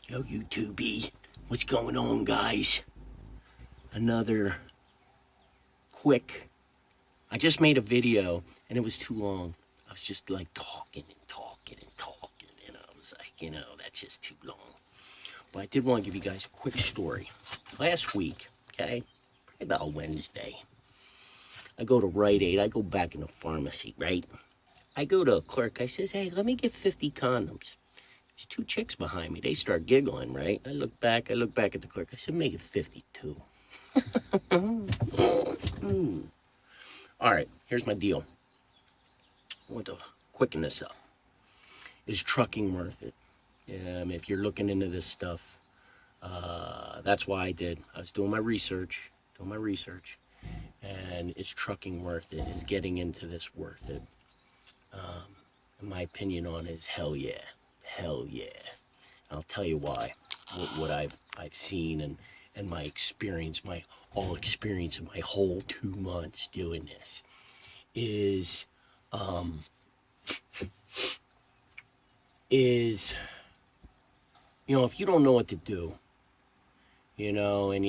Yo, YouTube, what's going on, guys? Another quick. I just made a video and it was too long. I was just like talking and talking and talking, and I was like, that's just too long. But I did want to give you guys a quick story. Last week, okay, probably about Wednesday, I go to Rite Aid. I go back in the pharmacy, right? I go to a clerk. I says, hey, let me get 50 condoms. There's two chicks behind me. They start giggling, right? I look back at the clerk. I said, make it 52. All right, here's my deal. I want to quicken this up. Is trucking worth it? If you're looking into this stuff, that's why I did. I was doing my research, and is trucking worth it? Is getting into this worth it? And my opinion on it is hell yeah. I'll tell you why. What I've seen and my experience, my experience of my whole 2 months doing this is if you don't know what to do, and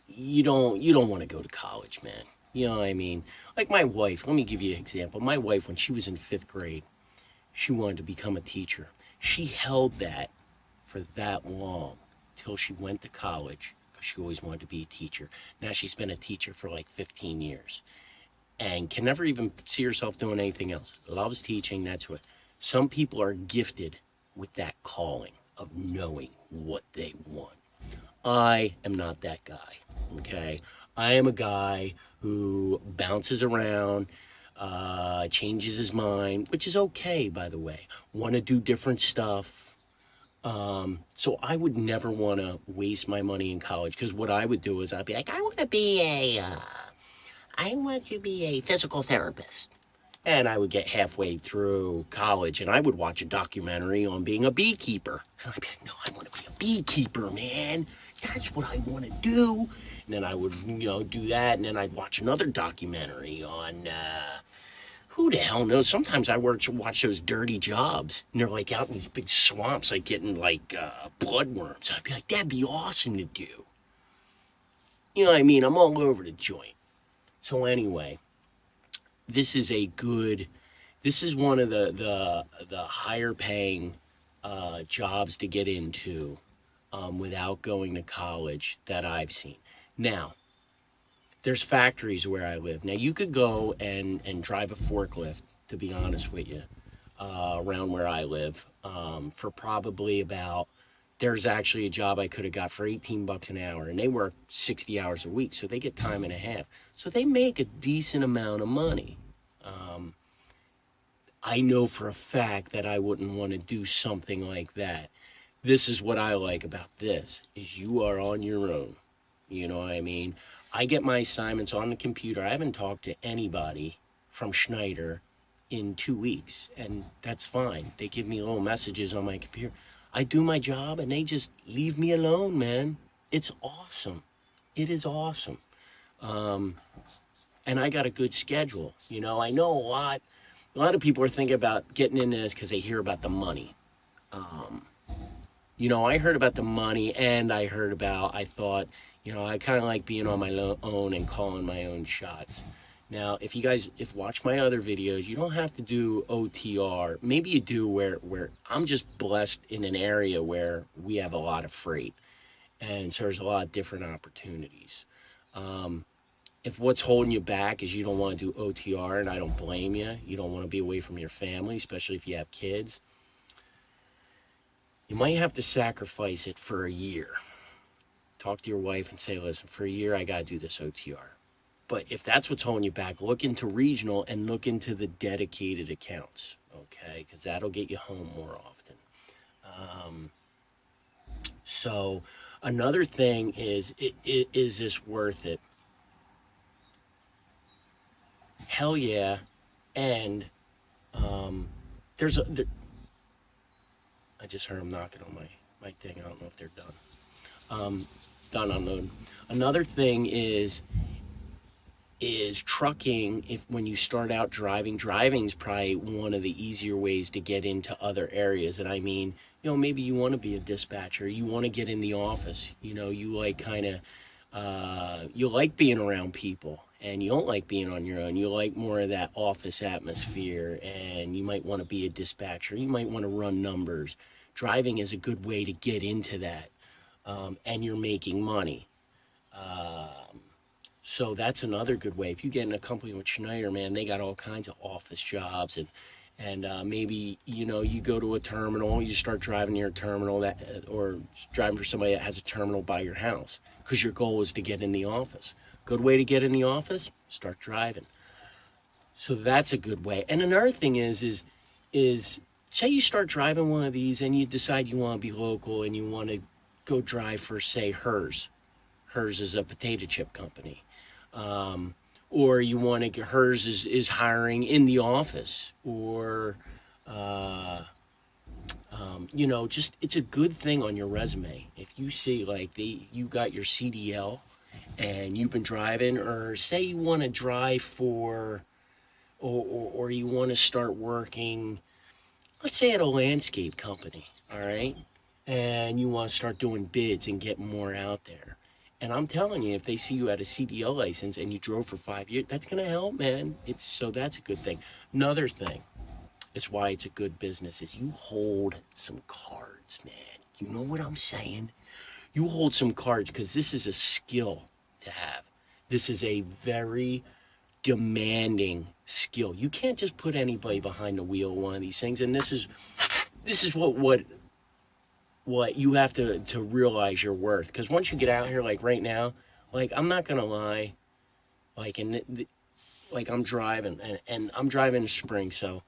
you don't want to go to college, man. You know what I mean? Like my wife, let me give you an example. My wife, when she was in 5th grade, she wanted to become a teacher. She held that for that long till she went to college because she always wanted to be a teacher. Now she's been a teacher for like 15 years and can never even see herself doing anything else. Loves teaching, that's what. Some people are gifted with that calling of knowing what they want. I am not that guy, okay? I am a guy who bounces around, changes his mind, which is okay, by the way. Want to do different stuff. So I would never want to waste my money in college, because what I would do is I'd be like, I want to be a physical therapist. And I would get halfway through college and I would watch a documentary on being a beekeeper. And I'd be like, no, I want to be a beekeeper, man. That's what I want to do. And then I would, do that. And then I'd watch another documentary on, who the hell knows? Sometimes I watch those dirty jobs. And they're like out in these big swamps, like getting like bloodworms. I'd be like, that'd be awesome to do. You know what I mean? I'm all over the joint. So anyway, this is one of the higher paying jobs to get into without going to college that I've seen. Now, there's factories where I live. Now, you could go and drive a forklift, to be honest with you, around where I live for probably about, there's actually a job I could have got for 18 bucks an hour, and they work 60 hours a week, so they get time and a half. So they make a decent amount of money. I know for a fact that I wouldn't want to do something like that. This is what I like about this, is you are on your own. You know what I mean? I get my assignments on the computer. I haven't talked to anybody from Schneider in 2 weeks, and that's fine. They give me little messages on my computer. I do my job and they just leave me alone, man. It's awesome. It is awesome. And I got a good schedule. I know a lot of people are thinking about getting into this because they hear about the money. I heard about the money, and I thought, I kind of like being on my own and calling my own shots. Now, if you guys watch my other videos, you don't have to do OTR. Maybe you do where I'm just blessed in an area where we have a lot of freight. And so there's a lot of different opportunities. If what's holding you back is you don't want to do OTR, and I don't blame you, you don't want to be away from your family, especially if you have kids, you might have to sacrifice it for a year. Talk to your wife and say, listen, for a year, I got to do this OTR. But if that's what's holding you back, look into regional and look into the dedicated accounts, okay? Because that'll get you home more often. So another thing is this worth it? Hell yeah. And I just heard them knocking on my thing. I don't know if they're done. Done unloading. Another thing is, is trucking. If when you start out driving is probably one of the easier ways to get into other areas. And I mean, maybe you want to be a dispatcher, you want to get in the office, you like kind of you like being around people, and you don't like being on your own. You like more of that office atmosphere, and you might want to be a dispatcher, you might want to run numbers. Driving is a good way to get into that, and you're making money. So that's another good way. If you get in a company with Schneider, man, they got all kinds of office jobs, and maybe you go to a terminal, you start driving near a terminal or driving for somebody that has a terminal by your house, because your goal is to get in the office. Good way to get in the office: start driving. So that's a good way. And another thing is say you start driving one of these and you decide you want to be local and you want to go drive for, say, Hers. Hers is a potato chip company. Um, or you want to get Hers is hiring in the office, or uh, just it's a good thing on your resume if you see like you got your CDL and you've been driving, or say you want to drive for, or you want to start working, let's say at a landscape company, all right, and you want to start doing bids and get more out there. And I'm telling you, if they see you had a CDL license and you drove for 5 years, that's gonna help, man. So that's a good thing. Another thing, it's why it's a good business, is you hold some cards, man. You know what I'm saying? You hold some cards, because this is a skill to have. This is a very demanding skill. You can't just put anybody behind the wheel of one of these things. And this is what you have to realize your worth. Because once you get out here, like right now, like I'm not gonna lie, like like I'm driving, and I'm driving in spring, so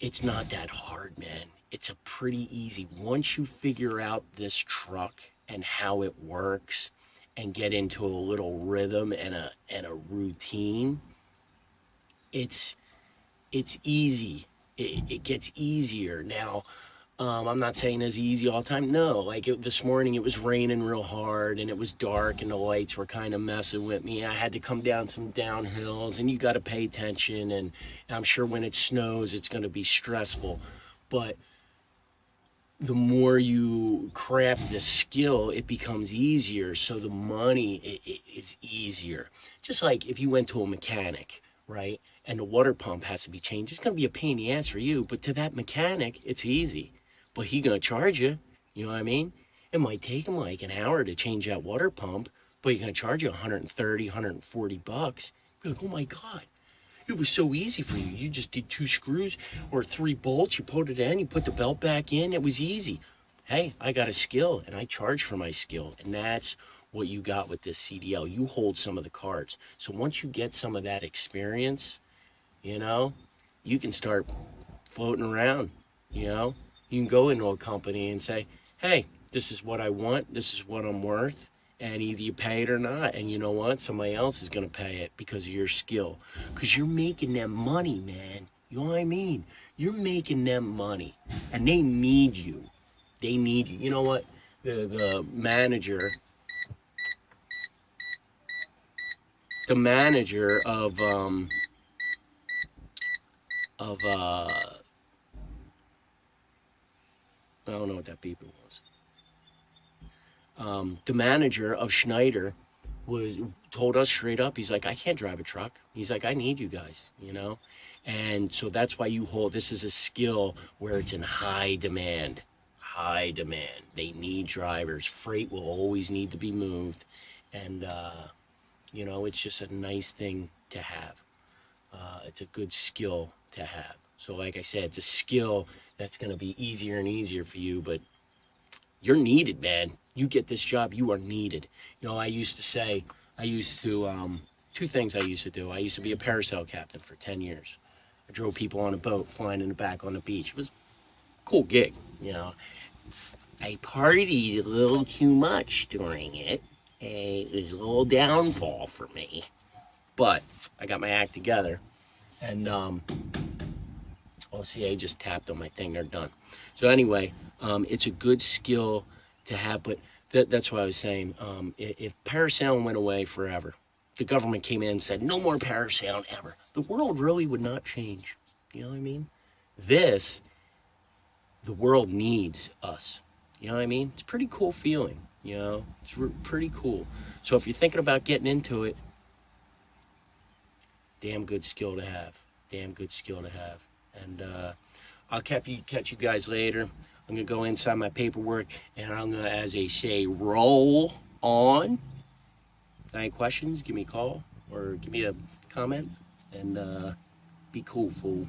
it's not that hard, man. It's a pretty easy. Once you figure out this truck and how it works, and get into a little rhythm and a routine, it's it's easy. It gets easier. Now, I'm not saying it's easy all the time. No, like this morning, it was raining real hard and it was dark and the lights were kind of messing with me. I had to come down some downhills, and you got to pay attention. And I'm sure when it snows, it's going to be stressful. But the more you craft the skill, it becomes easier. So the money is easier. Just like if you went to a mechanic, right? And the water pump has to be changed, it's going to be a pain in the ass for you. But to that mechanic, it's easy. But he going to charge you. You know what I mean? It might take him like an hour to change that water pump, but he's going to charge you 130, 140 bucks. You're like, oh my God. It was so easy for you. You just did 2 screws or 3 bolts. You put it in, you put the belt back in. It was easy. Hey, I got a skill, and I charge for my skill. And that's what you got with this CDL. You hold some of the cards. So once you get some of that experience, you know, you can start floating around, you know. You can go into a company and say, hey, this is what I want. This is what I'm worth. And either you pay it or not. And you know what? Somebody else is going to pay it because of your skill. Because you're making them money, man. You know what I mean? You're making them money. And they need you. They need you. You know what? The manager, of I don't know what that beeper was. The manager of Schneider was told us straight up. He's like, I can't drive a truck. He's like, I need you guys, you know. And so that's why you hold. This is a skill where it's in high demand. High demand. They need drivers. Freight will always need to be moved, and it's just a nice thing to have. It's a good skill to have. So, like I said, it's a skill that's going to be easier and easier for you, but you're needed, man. You get this job, you are needed. I used to, two things I used to do. I used to be a parasail captain for 10 years. I drove people on a boat, flying in the back on the beach. It was a cool gig. I partied a little too much during it. It was a little downfall for me. But I got my act together. And, see, I just tapped on my thing. They're done. So anyway, it's a good skill to have, but that's what I was saying. If parasailing went away forever, the government came in and said, no more parasailing ever, the world really would not change. You know what I mean? This, the world needs us. You know what I mean? It's a pretty cool feeling, you know? It's pretty cool. So if you're thinking about getting into it, damn good skill to have. Damn good skill to have. And I'll catch you guys later. I'm going to go inside my paperwork, and I'm going to, as they say, roll on. Got any questions? Give me a call or give me a comment, and be cool, fool.